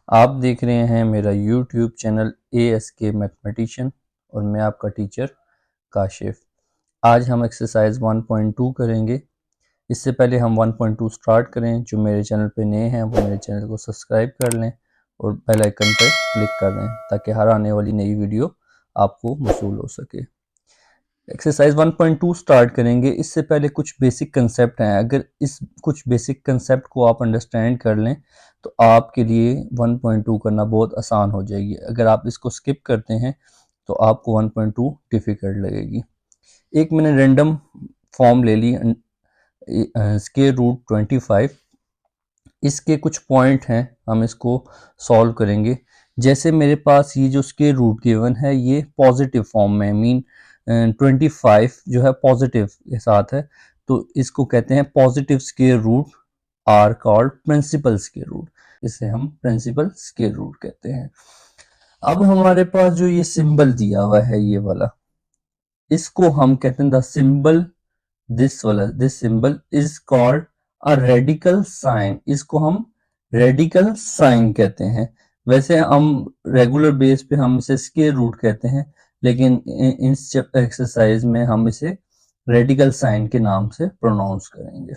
आप देख रहे हैं मेरा YouTube चैनल ASK मैथमेटिशियन और मैं आपका टीचर काशिफ। आज हम एक्सरसाइज 1.2 करेंगे। इससे पहले हम 1.2 स्टार्ट करें, जो मेरे चैनल पे नए हैं वो मेरे चैनल को सब्सक्राइब कर लें और बेल आइकन पर क्लिक कर लें ताकि हर आने वाली नई वीडियो आपको मौसूल हो सके। एक्सरसाइज 1.2 स्टार्ट करेंगे। इससे पहले कुछ बेसिक कंसेप्ट हैं। अगर इस कुछ बेसिक कंसेप्ट को आप अंडरस्टैंड कर लें तो आपके लिए 1.2 करना बहुत आसान हो जाएगी। अगर आप इसको स्किप करते हैं तो आपको 1.2 डिफ़िकल्ट लगेगी। एक मैंने रैंडम फॉर्म ले ली, स्क्वायर रूट 25। इसके कुछ पॉइंट हैं, हम इसको सॉल्व करेंगे। जैसे मेरे पास ये जो स्क्वायर रूट गिवन है ये पॉजिटिव फॉर्म में, मीन 25 जो है पॉजिटिव के साथ है, तो इसको कहते हैं positive square root, or called principal square root. इसे हम प्रिंसिपल स्क्वायर रूट कहते हैं। अब हमारे पास जो ये सिंबल दिया हुआ है ये वाला, इसको हम कहते हैं the symbol, this symbol is called a radical sign. इसको हम रेडिकल साइन कहते हैं। वैसे हम रेगुलर बेस पे हम इसे स्क्वायर रूट कहते हैं, लेकिन इस एक्सरसाइज में हम इसे रेडिकल साइन के नाम से प्रोनाउंस करेंगे।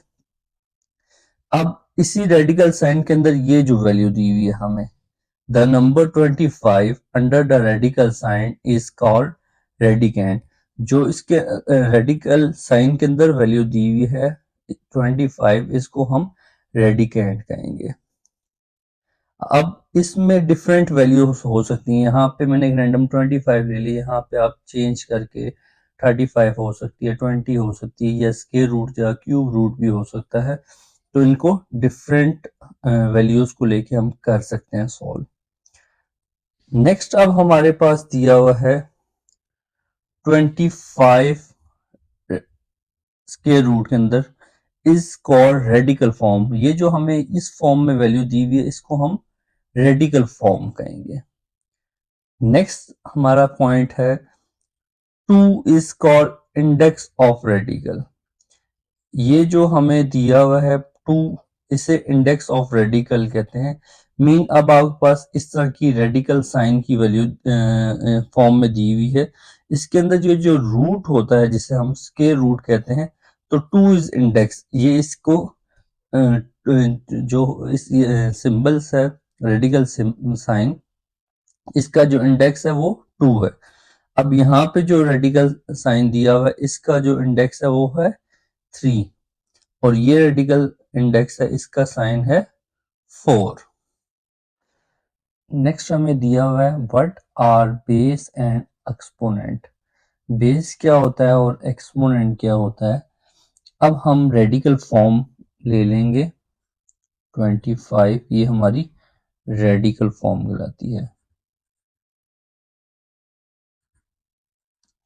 अब इसी रेडिकल साइन के अंदर ये जो वैल्यू दी हुई है हमें, the number 25 under the radical sign is called radicand. जो इसके रेडिकल साइन के अंदर वैल्यू दी हुई है 25, इसको हम रेडिकेंड कहेंगे। अब इसमें डिफरेंट वैल्यूज हो सकती हैं। यहाँ पे मैंने एक रैंडम 25 ले ली, यहाँ पे आप चेंज करके 35 हो सकती है, 20 हो सकती है, या स्क्वायर रूट या क्यूब रूट भी हो सकता है। तो इनको डिफरेंट वैल्यूज को लेके हम कर सकते हैं सॉल्व। नेक्स्ट अब हमारे पास दिया हुआ है 25 स्क्वायर रूट के अंदर इज कॉल्ड रेडिकल फॉर्म। ये जो हमें इस फॉर्म में वैल्यू दी हुई है इसको हम रेडिकल फॉर्म कहेंगे। नेक्स्ट हमारा पॉइंट है 2 is called index of radical. ये जो हमें दिया हुआ है 2, इसे इंडेक्स ऑफ रेडिकल कहते हैं। मीन अब आपके पास इस तरह की रेडिकल साइन की वैल्यू फॉर्म में दी हुई है, इसके अंदर जो जो रूट होता है जिसे हम स्क्वायर रूट कहते हैं, तो 2 इज इंडेक्स। ये इसको जो इस सिंबल्स है रेडिकल साइन, इसका जो इंडेक्स है वो 2 है। अब यहाँ पे जो रेडिकल साइन दिया हुआ है इसका जो इंडेक्स है वो है 3, और ये रेडिकल इंडेक्स है, इसका साइन है 4। नेक्स्ट हमें दिया हुआ है what are base and exponent. Base क्या होता है और एक्सपोनेंट क्या होता है। अब हम रेडिकल फॉर्म ले लेंगे 25, ये हमारी रेडिकल फॉर्म कहलाती है।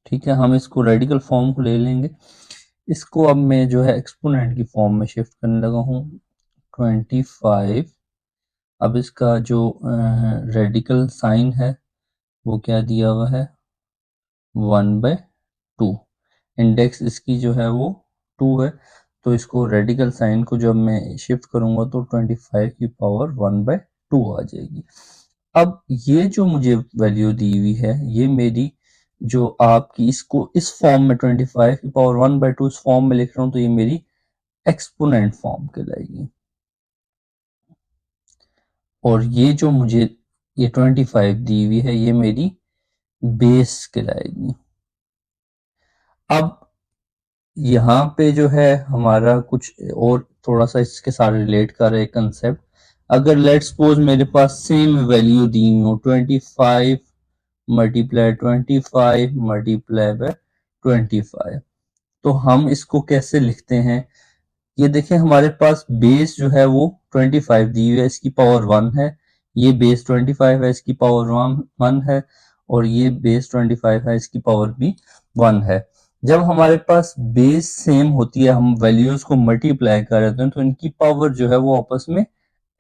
ठीक है, हम इसको रेडिकल फॉर्म को ले लेंगे। इसको अब मैं जो है एक्सपोनेंट की फॉर्म में शिफ्ट करने लगा हूँ 25। अब इसका जो रेडिकल साइन है वो क्या दिया हुआ है 1/2। इंडेक्स इसकी जो है वो 2 है, तो इसको रेडिकल साइन को जब मैं शिफ्ट करूंगा तो 25 की पावर 1/2 आ जाएगी। अब ये जो मुझे वैल्यू दी हुई है ये मेरी, जो आपकी इसको इस फॉर्म में 25 की पावर 1/2 इस फॉर्म में लिख रहा हूँ, तो ये मेरी एक्सपोनेंट फॉर्म कहलाएगी। और ये जो मुझे ये 25 दी हुई है ये मेरी बेस कहलाएगी। अब यहाँ पे जो है हमारा कुछ और थोड़ा सा इसके साथ रिलेट कर रहा है कंसेप्ट। अगर लेट्स सपोज मेरे पास सेम वैल्यू दी हो 25 मल्टीप्लाई 25 मल्टीप्लाई बाय 25, तो हम इसको कैसे लिखते हैं। ये देखें हमारे पास बेस जो है वो 25 दी हुई है, इसकी पावर 1 है। ये बेस 25 है, इसकी पावर 1 है, और ये बेस 25 है, इसकी पावर भी 1 है। जब हमारे पास बेस सेम होती है, हम वैल्यूज को मल्टीप्लाई कर देते हैं, तो इनकी पावर जो है वो आपस में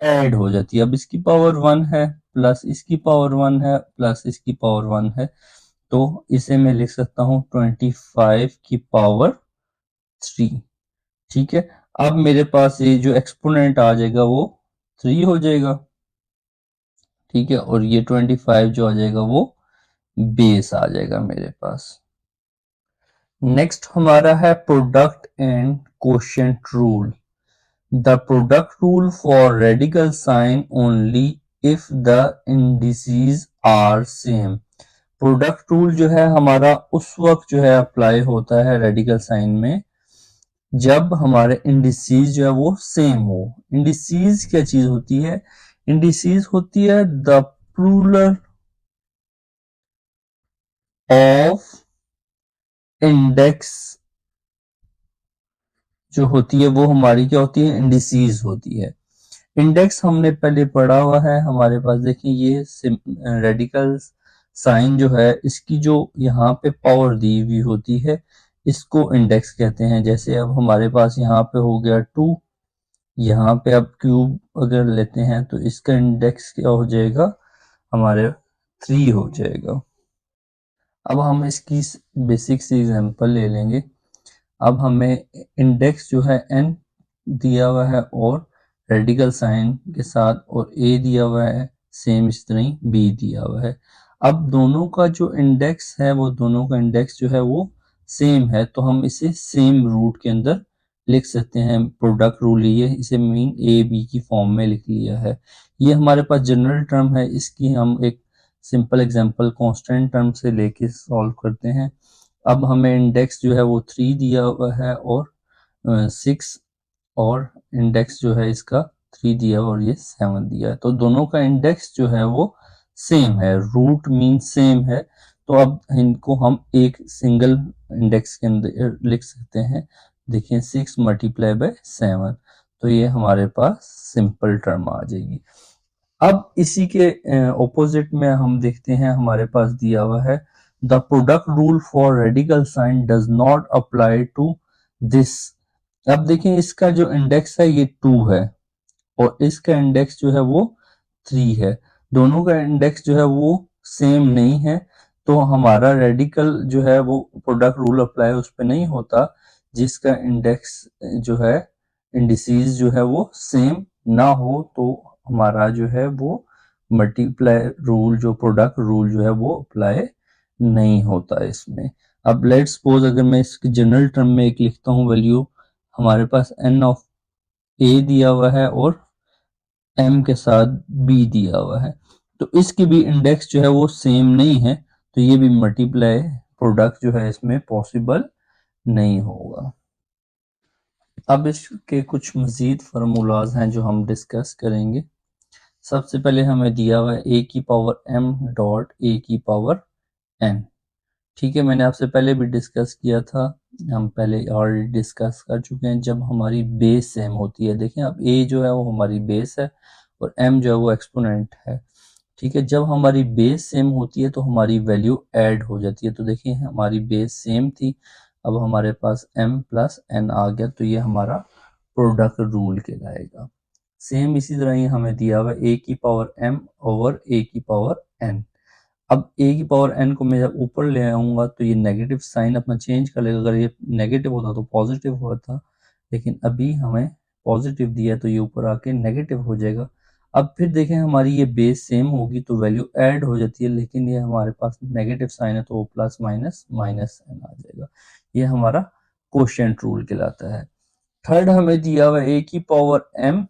ऐड हो जाती है। अब इसकी पावर 1 है प्लस इसकी पावर 1 है प्लस इसकी पावर 1 है, तो इसे मैं लिख सकता हूँ 25 की पावर 3। ठीक है, अब मेरे पास ये जो एक्सपोनेंट आ जाएगा वो 3 हो जाएगा। ठीक है, और ये 25 जो आ जाएगा वो बेस आ जाएगा मेरे पास। नेक्स्ट हमारा है product and quotient rule. The product rule for radical sign only if the indices are same. Product rule जो है हमारा उस वक्त जो है अप्लाई होता है रेडिकल साइन में जब हमारे इंडिसेस जो है वो सेम हो। इंडिसेस क्या चीज होती है? इंडिसेस होती है द प्लूरल ऑफ इंडेक्स जो होती है वो हमारी क्या होती है? इंडिसेस होती है। इंडेक्स हमने पहले पढ़ा हुआ है, हमारे पास देखिए ये रेडिकल साइन जो है इसकी जो यहाँ पे पावर दी हुई होती है इसको इंडेक्स कहते हैं। जैसे अब हमारे पास यहाँ पे हो गया 2, यहाँ पे अब क्यूब अगर लेते हैं तो इसका इंडेक्स क्या हो जाएगा? हमारे 3 हो जाएगा। अब हम इसकी बेसिक सी एग्जांपल ले लेंगे। अब हमें इंडेक्स जो है n दिया हुआ है और रेडिकल साइन के साथ, और a दिया हुआ है सेम इस तरह ही b दिया हुआ है। अब दोनों का जो इंडेक्स है वो दोनों का इंडेक्स जो है वो सेम है, तो हम इसे सेम रूट के अंदर लिख सकते हैं। प्रोडक्ट रूल ये इसे मीन a b की फॉर्म में लिख लिया है। ये हमारे पास जनरल टर्म है, इसकी हम एक सिंपल एग्जांपल कांस्टेंट टर्म से लेके सॉल्व करते हैं। अब हमें इंडेक्स जो है वो 3 दिया हुआ है और 6, और इंडेक्स जो है इसका 3 दिया हुआ और ये 7 दिया है, तो दोनों का इंडेक्स जो है वो सेम है, रूट मीन सेम है। तो अब इनको हम एक सिंगल इंडेक्स के अंदर लिख सकते हैं। देखिए 6 मल्टीप्लाई बाय 7, तो ये हमारे पास सिंपल टर्म आ जाएगी। अब इसी के ऑपोजिट में हम देखते हैं, हमारे पास दिया हुआ है the product rule for radical sign does not apply to this. अब देखें इसका जो इंडेक्स है ये 2 है और इसका इंडेक्स जो है वो 3 है। दोनों का इंडेक्स जो है वो सेम नहीं है, तो हमारा रेडिकल जो है वो प्रोडक्ट रूल अप्लाई उस पर नहीं होता जिसका इंडेक्स जो है इंडिसेस जो है वो सेम ना हो, तो हमारा जो है वो मल्टीप्लाई रूल जो प्रोडक्ट रूल जो है वो अप्लाई नहीं होता इसमें। अब लेट्स सपोज अगर मैं इसके जनरल टर्म में एक लिखता हूँ वैल्यू, हमारे पास n ऑफ a दिया हुआ है और m के साथ b दिया हुआ है, तो इसकी भी इंडेक्स जो है वो सेम नहीं है, तो ये भी मल्टीप्लाई प्रोडक्ट जो है इसमें पॉसिबल नहीं होगा। अब इसके कुछ मजीद फार्मूलाज हैं जो हम डिस्कस करेंगे। सबसे पहले हमें दिया हुआ है a की पावर m डॉट a की पावर n। ठीक है, मैंने आपसे पहले भी डिस्कस किया था, हम पहले ऑलरेडी डिस्कस कर चुके हैं जब हमारी बेस सेम होती है। देखें अब a जो है वो हमारी बेस है और m जो है वो एक्सपोनेंट है। ठीक है, जब हमारी बेस सेम होती है तो हमारी वैल्यू ऐड हो जाती है। तो देखिए हमारी बेस सेम थी, अब हमारे पास m प्लस n आ गया, तो ये हमारा प्रोडक्ट रूल कहलाएगा। सेम इसी तरह ही हमें दिया हुआ a की पावर m ओवर a की पावर n। अब a की पावर n को मैं जब ऊपर ले आऊंगा तो ये नेगेटिव साइन अपना चेंज कर लेगा। अगर ये नेगेटिव होता तो पॉजिटिव होता, लेकिन अभी हमें पॉजिटिव दिया तो ये ऊपर आके नेगेटिव हो जाएगा। अब फिर देखें हमारी ये बेस सेम होगी तो वैल्यू ऐड हो जाती है, लेकिन ये हमारे पास नेगेटिव साइन है तो वो प्लस माइनस माइनस साइन आ जाएगा। ये हमारा कोशेंट रूल कहलाता है। थर्ड हमें दिया हुआ a की पावर m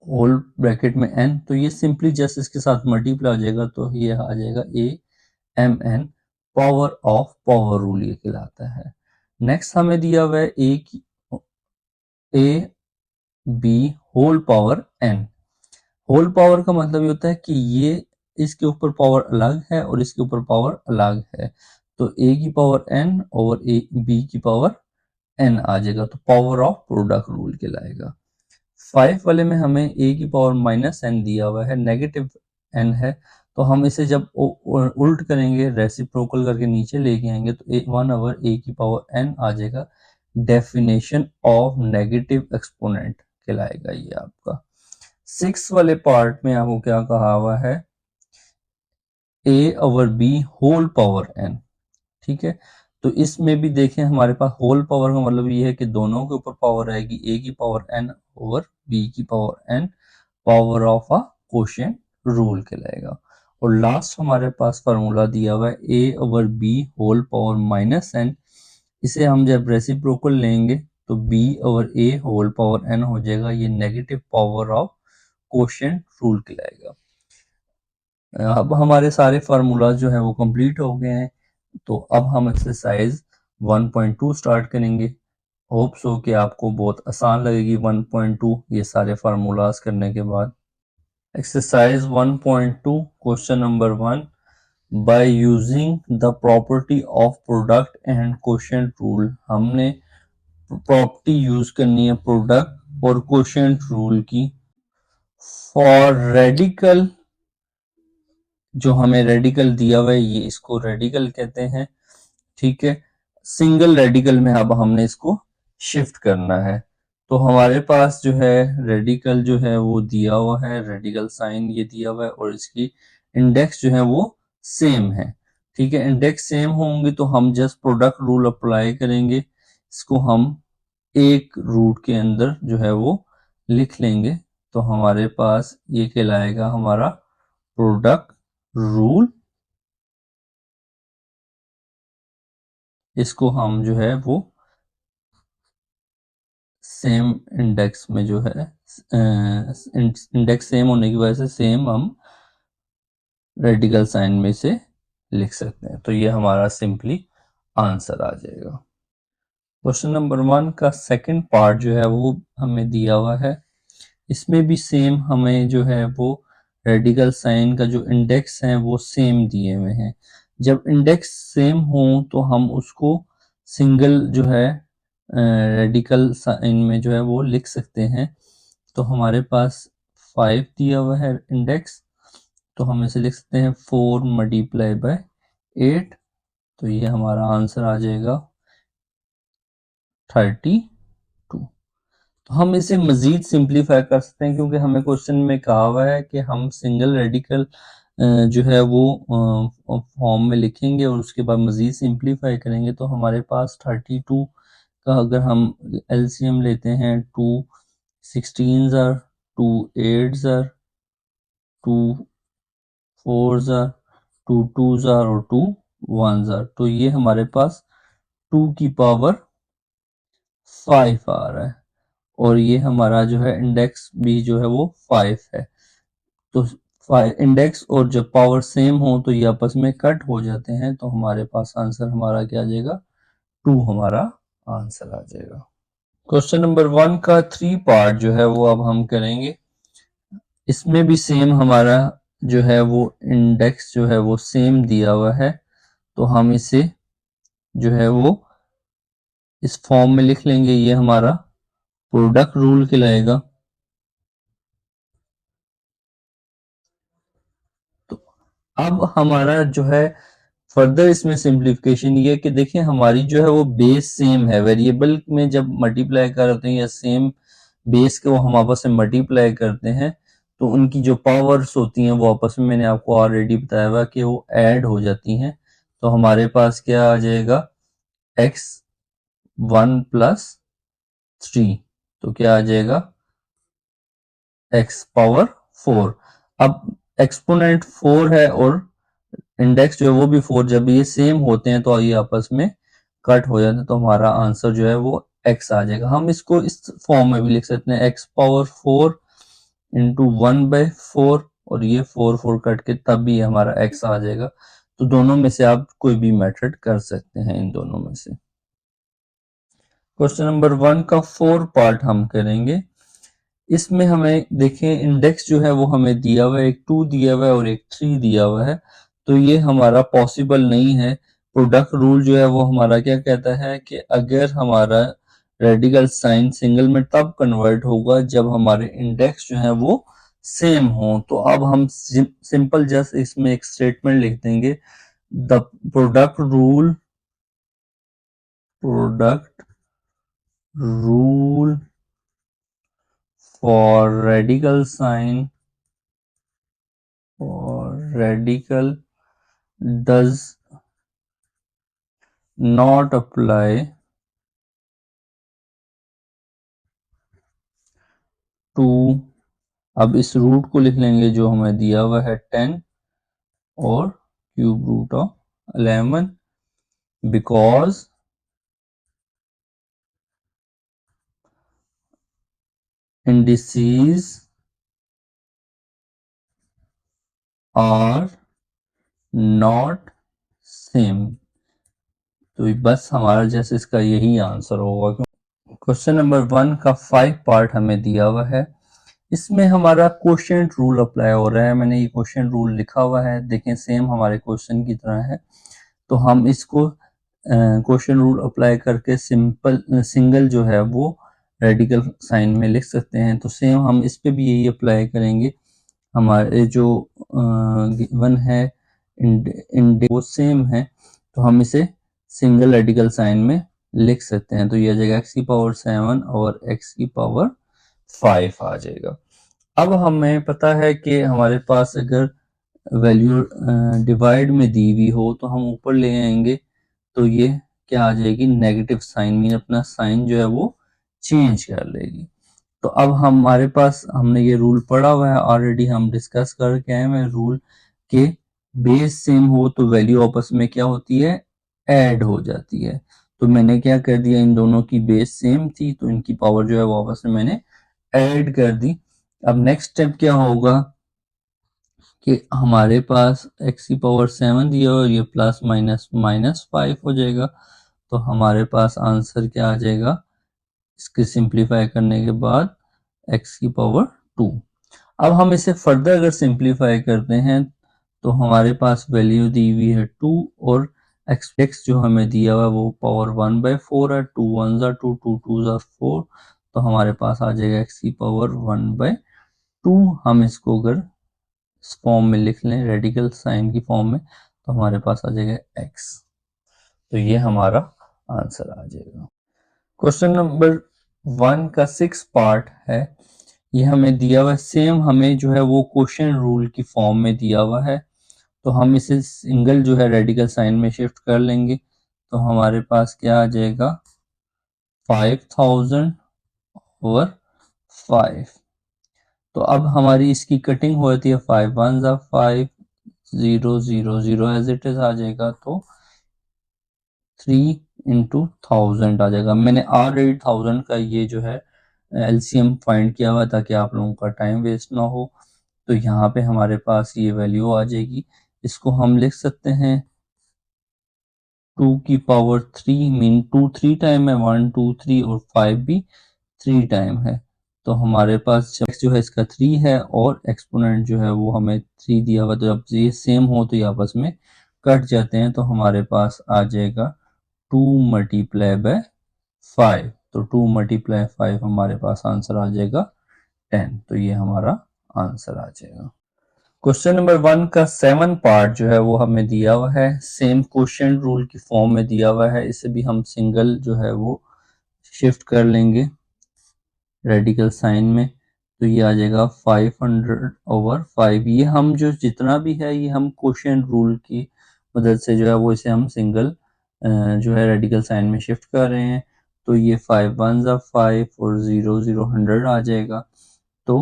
होल ब्रैकेट में n, तो ये सिंपली जस्ट इसके साथ मल्टीप्लाई हो जाएगा, तो ये आ जाएगा a m n power of power rule ये कहलाता है। नेक्स्ट हमें दिया हुआ है a b whole power n। Whole power का मतलब ये होता है कि ये इसके ऊपर पावर अलग है और इसके ऊपर पावर अलग है, तो a की पावर n और b की पावर n आ जाएगा, तो पावर ऑफ प्रोडक्ट रूल कहलाएगा। 5 वाले में हमें a की पावर माइनस n दिया हुआ है, नेगेटिव n है, तो हम इसे जब उल्ट करेंगे रेसिप्रोकल करके नीचे लेके आएंगे तो 1 ओवर a की पावर n आ जाएगा। डेफिनेशन ऑफ नेगेटिव एक्सपोनेंट कहलाएगा ये आपका। 6 वाले पार्ट में आपको क्या कहा हुआ है? a over b whole power n। ठीक है, तो इसमें भी देखें हमारे पास होल पावर का मतलब ये है कि दोनों के ऊपर पावर आएगी, a की पावर n ओवर b की power n power of a quotient rule कहलाएगा। और लास्ट हमारे पास फार्मूला दिया हुआ है a/b^n। इसे हम जब रेसिप्रोकल लेंगे तो b/a हो जाएगा। ये negative power of quotient rule कहलाएगा। अब हमारे सारे फार्मूला जो है वो कंप्लीट हो गए हैं। तो अब हम एक्सरसाइज 1.2 स्टार्ट करेंगे। होप सो कि आपको बहुत आसान लगेगी 1.2 ये सारे फार्मूलाज करने के बाद। Exercise 1.2 question number 1, by using the property of product and quotient rule. हमने प्रॉपर्टी यूज करनी है प्रोडक्ट और कोशेंट रूल की। फॉर रेडिकल, जो हमें रेडिकल दिया हुआ है ये इसको रेडिकल कहते हैं, ठीक है। सिंगल रेडिकल में अब हमने इसको शिफ्ट करना है। तो हमारे पास जो है रेडिकल जो है वो दिया हुआ है, रेडिकल साइन ये दिया हुआ है और इसकी इंडेक्स जो है वो सेम है, ठीक है। इंडेक्स सेम होंगे तो हम जस्ट प्रोडक्ट रूल अप्लाई करेंगे। इसको हम एक रूट के अंदर जो है वो लिख लेंगे। तो हमारे पास ये कहलाएगा हमारा प्रोडक्ट रूल। इसको हम जो है वो सेम इंडेक्स में जो है इंडेक्स सेम होने की वजह से सेम हम रेडिकल साइन में से लिख सकते हैं। तो ये हमारा सिंपली आंसर आ जाएगा। क्वेश्चन नंबर 1 का सेकंड पार्ट जो है वो हमें दिया हुआ है। इसमें भी सेम हमें जो है वो रेडिकल साइन का जो इंडेक्स है वो सेम दिए हुए हैं। जब इंडेक्स सेम हो तो हम उसको सिंगल जो है रेडिकल साइन में जो है वो लिख सकते हैं। तो हमारे पास 5 दिया हुआ है इंडेक्स, तो हम इसे लिख सकते हैं 4 मल्टीप्लाई बाय 8। तो ये हमारा आंसर आ जाएगा 32। तो हम इसे मजीद सिंप्लीफाई कर सकते हैं क्योंकि हमें क्वेश्चन में कहा हुआ है कि हम सिंगल रेडिकल जो है वो फॉर्म में लिखेंगे और उसके बाद मजीद सिंप्लीफाई करेंगे। तो हमारे पास 32 का अगर हम एलसीएम लेते हैं, 2 16 ज़ार, 2 8 ज़ार, 2 4 ज़ार, 2 2 ज़ार और 2 1 ज़ार, तो ये हमारे पास 2 की पावर 5 आ रहा है। और ये हमारा जो है इंडेक्स भी जो है वो 5 है। तो इंडेक्स और जब पावर सेम हो तो ये आपस में कट हो जाते हैं। तो हमारे पास आंसर हमारा क्या आ जाएगा, 2 हमारा आंसर आ जाएगा। क्वेश्चन नंबर 1 का 3 पार्ट जो है वो अब हम करेंगे। इसमें भी सेम हमारा जो है वो इंडेक्स जो है वो सेम दिया हुआ है। तो हम इसे जो है वो इस फॉर्म में लिख लेंगे। ये हमारा प्रोडक्ट रूल कहलाएगा। तो अब हमारा जो है फर्दर इसमें सिंप्लीफिकेशन ये कि देखिए हमारी जो है वो बेस सेम है। वेरिएबल में जब मल्टीप्लाई करते हैं या सेम बेस को हम आपस में मल्टीप्लाई करते हैं तो उनकी जो पावर्स होती हैं वो आपस में, मैंने आपको ऑलरेडी बताया हुआ कि वो ऐड हो जाती हैं। तो हमारे पास क्या आ जाएगा, x1 प्लस 3। तो क्या आ जाएगा, x पावर 4। अब एक्सपोनेंट 4 है और इंडेक्स जो है वो भी 4, जब ये सेम होते हैं तो ये आपस में कट हो जाते हैं। तो हमारा आंसर जो है वो x आ जाएगा। हम इसको इस फॉर्म में भी लिख सकते हैं, x पावर 4 इंटू 1/4 और ये 4 कट के तब भी हमारा x आ जाएगा। तो दोनों में से आप कोई भी मेथड कर सकते हैं इन दोनों में से। क्वेश्चन नंबर 1 का 4 पार्ट हम करेंगे। इसमें हमें देखें इंडेक्स जो है वो हमें दिया हुआ है, एक 2 दिया हुआ है और एक 3 दिया हुआ है। तो ये हमारा पॉसिबल नहीं है। प्रोडक्ट रूल जो है वो हमारा क्या कहता है कि अगर हमारा रेडिकल साइन सिंगल में तब कन्वर्ट होगा जब हमारे इंडेक्स जो है वो सेम हो। तो अब हम सिंपल जस्ट इसमें एक स्टेटमेंट लिख देंगे, the product rule for radical does not apply to अब इस रूट को लिख लेंगे जो हमें दिया हुआ है 10 और cube root of 11 because indices are not same। तो बस हमारा जैसे इसका यही आंसर होगा। क्वेश्चन नंबर 1 का 5 पार्ट हमें दिया हुआ है। इसमें हमारा क्वोशिएंट रूल अप्लाई हो रहा है। मैंने ये क्वोशिएंट रूल लिखा हुआ है, देखें सेम हमारे क्वेश्चन की तरह है। तो हम इसको क्वोशिएंट रूल अप्लाई करके सिंगल जो है वो रेडिकल साइन में लिख सकते हैं। तो सेम हम इस पे भी यही अप्लाई करेंगे। हमारे जो गिवन है वो सेम है, तो हम इसे सिंगल रेडिकल साइन में लिख सकते हैं। तो ये आ जाएगा x की पावर 7 और x की पावर 5 आ जाएगा। अब हमें पता है कि हमारे पास अगर वैल्यू डिवाइड में दी हुई हो तो हम ऊपर ले आएंगे, तो ये क्या आ जाएगी, नेगेटिव साइन, मीन अपना साइन जो है वो चेंज कर लेगी। तो अब हमारे पास हमने ये रूल पढ़ा हुआ है ऑलरेडी, हम डिस्कस करके आए हैं रूल के बेस सेम हो तो वैल्यू आपस में क्या होती है, ऐड हो जाती है। तो मैंने क्या कर दिया, इन दोनों की बेस सेम थी तो इनकी पावर जो है वो आपस में मैंने ऐड कर दी। अब नेक्स्ट स्टेप क्या होगा कि हमारे पास x की पावर 7 दिया और ये प्लस माइनस माइनस 5 हो जाएगा। तो हमारे पास आंसर क्या आ जाएगा, इसके सिंप्लीफाई करने के बाद x की पावर 2। अब हम इसे फर्दर अगर सिंप्लीफाई करते हैं तो हमारे पास वैल्यू दी हुई है 2 और x जो हमें दिया हुआ है वो पावर 1/4 है। 2 1 ज़ा 2, 2 2 ज़ा 4, तो हमारे पास आ जाएगा x की पावर 1/2। हम इसको अगर इस फॉर्म में लिख लें, रेडिकल साइन की फॉर्म में, तो हमारे पास आ जाएगा x। तो ये हमारा आंसर आ जाएगा। क्वेश्चन नंबर 1 का 6 पार्ट है। ये हमें दिया हुआ है, सेम हमें जो है वो क्वोशिएंट रूल की फॉर्म में दिया हुआ है। तो हम इसे सिंगल जो है रेडिकल साइन में शिफ्ट कर लेंगे, तो हमारे पास क्या आ जाएगा, 5000 ओवर 5। तो अब हमारी इसकी कटिंग होती है 5 1 ज़ा 5, 0 0 0 एज इट इज आ जाएगा। तो 3 इंटू 1000 आ जाएगा। मैंने ऑलरेडी 1000 का ये जो है एलसीएम फाइंड किया हुआ ताकि आप लोगों का टाइम वेस्ट ना हो। तो यहाँ पे हमारे पास ये वैल्यू आ जाएगी। इसको हम लिख सकते हैं 2 की पावर 3, मीन 2 3 टाइम है, 1 2 3 और 5 भी 3 टाइम है। तो हमारे पास x जो है इसका 3 है और एक्सपोनेंट जो है वो हमें 3 दिया हुआ। तो जब ये सेम हो तो ये आपस में कट जाते हैं। तो हमारे पास आ जाएगा 2 मल्टीप्लाई बाय 5। तो 2 मल्टीप्लाई 5 हमारे पास आंसर आ जाएगा 10। तो ये हमारा आंसर आ जाएगा। क्वेश्चन नंबर 1 का 7 पार्ट जो है वो हमें दिया हुआ है, सेम क्वोशिएंट रूल की फॉर्म में दिया हुआ है। इसे भी हम सिंगल जो है वो शिफ्ट कर लेंगे रेडिकल साइन में। तो ये आ जाएगा 500 ओवर 5। ये हम जो जितना भी है ये हम क्वोशिएंट रूल की मदद से जो है वो इसे हम सिंगल जो है रेडिकल साइन में शिफ्ट कर रहे हैं। तो ये 5 1 ज़ा 5 और 0 0 100 आ जाएगा। तो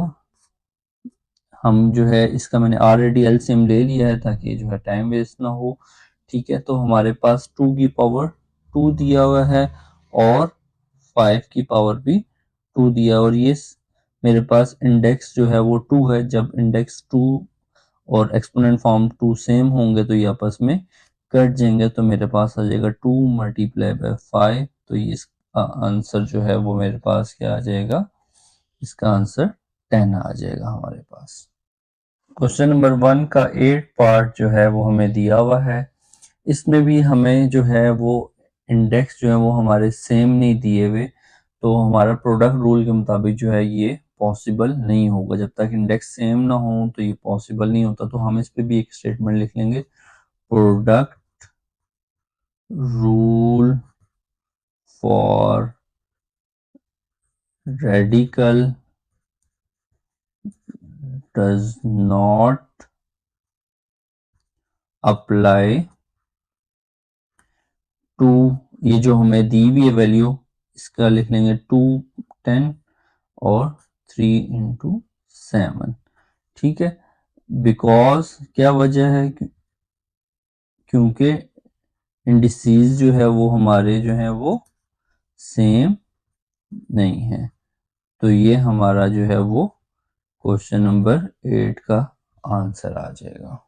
हम जो है इसका मैंने ऑलरेडी एलसीएम ले लिया है ताकि जो है टाइम वेस्ट ना हो। ठीक है, तो हमारे पास 2 की पावर 2 दिया हुआ है और 5 की पावर भी 2 दिया, और ये मेरे पास इंडेक्स जो है वो 2 है। जब इंडेक्स 2 और एक्सपोनेंट फॉर्म 2 सेम होंगे तो ये आपस में कट जाएंगे। तो मेरे पास आ जाएगा 2 मल्टीप्लाई बाय 5। तो ये इसका आंसर जो है वो मेरे पास क्या आ जाएगा, इसका आंसर 10 आ जाएगा हमारे पास। क्वेश्चन नंबर 1 का 8 पार्ट जो है वो हमें दिया हुआ है। इसमें भी हमें जो है वो इंडेक्स जो है वो हमारे सेम नहीं दिए हुए। तो हमारा प्रोडक्ट रूल के मुताबिक जो है ये पॉसिबल नहीं होगा। जब तक इंडेक्स सेम ना हो तो ये पॉसिबल नहीं होता। तो हम इस पे भी एक स्टेटमेंट लिख लेंगे, product rule for radical does not apply to, ये जो हमें दी हुई है वैल्यू, इसका लिख लेंगे 2 10 और 3 इंटू 7। ठीक है, बिकॉज क्या वजह है, क्योंकि इंडिसेस जो है वो हमारे जो है वो सेम नहीं है। तो ये हमारा जो है वो क्वेश्चन नंबर 8 का आंसर आ जाएगा।